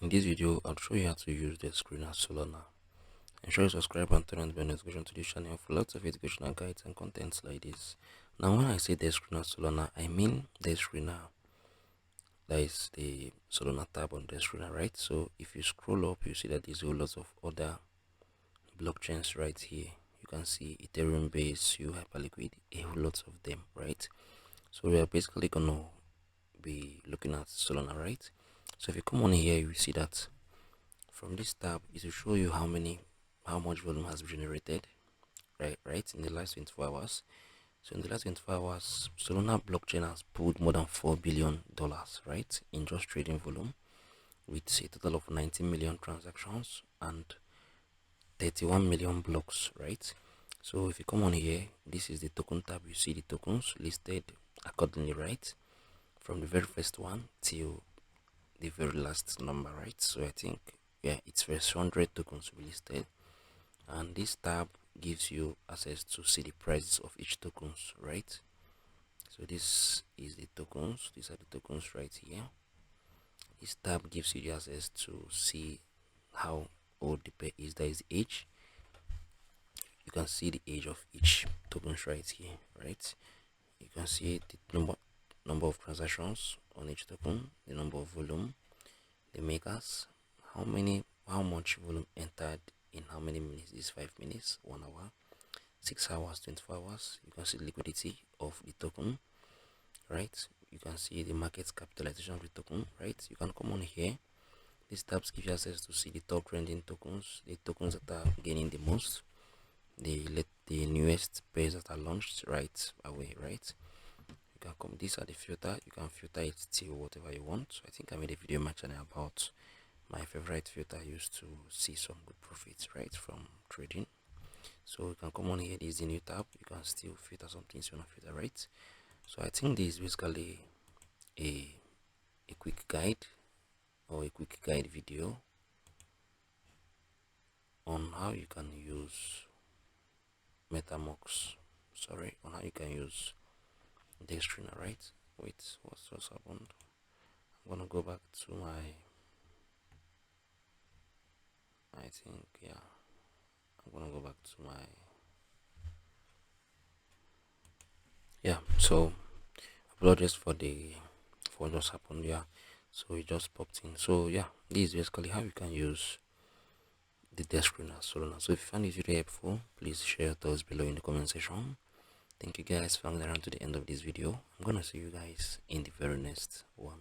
In this video, I'll show you how to use the screener Solana. Ensure you subscribe and turn on the bell notification to this channel for lots of educational guides and contents like this. Now, when I say the screener Solana, I mean the screener. That is the Solana tab on the screener, right? So if you scroll up, you see that there's a lot of other blockchains right here. You can see Ethereum base, Hyperliquid, a whole lot of them, right? So we are basically gonna be looking at Solana, right? So if you come on here, you see that from this tab it will show you how much volume has been generated, right in the last 24 hours. So in the last 24 hours, Solana blockchain has pulled more than $4 billion, right, in just trading volume, with a total of 19 million transactions and 31 million blocks, right? So if you come on here, this is the token tab. You see the tokens listed accordingly, right, from the very first one till the very last number, right? So I think, yeah, it's first 100 tokens to be listed, and this tab gives you access to see the prices of each tokens, right? So this is the tokens, these are the tokens right here. This tab gives you the access to see how old the pair is. That is the age. You can see the age of each tokens right here, right? You can see the number of transactions on each token, the number of volume, the makers, how much volume entered in how many minutes. Is 5 minutes, 1 hour, 6 hours, 24 hours. You can see the liquidity of the token, right? You can see the market capitalization of the token, right? You can come on here. These tabs give you access to see the top trending tokens, the tokens that are gaining the most, the newest pairs that are launched right away, right? You can come, these are the filter. You can filter it till whatever you want. So I think I made a video on my channel about my favorite filter I used to see some good profits, right, from trading. So you can come on here. This is the new tab. You can still filter some things you want to filter, right? So I think this is basically a quick guide, or a quick guide video on how you can use on how you can use Dexscreener, right? Wait, what's just happened? I'm gonna go back to my, I think, yeah, I'm gonna go back to my, yeah. So apologies for what just happened. Yeah, so it just popped in. So yeah, this is basically how you can use the Dexscreener Solana. So if you found this video helpful, please share your thoughts below in the comment section. Thank you guys for hanging around to the end of this video. I'm gonna see you guys in the very next one.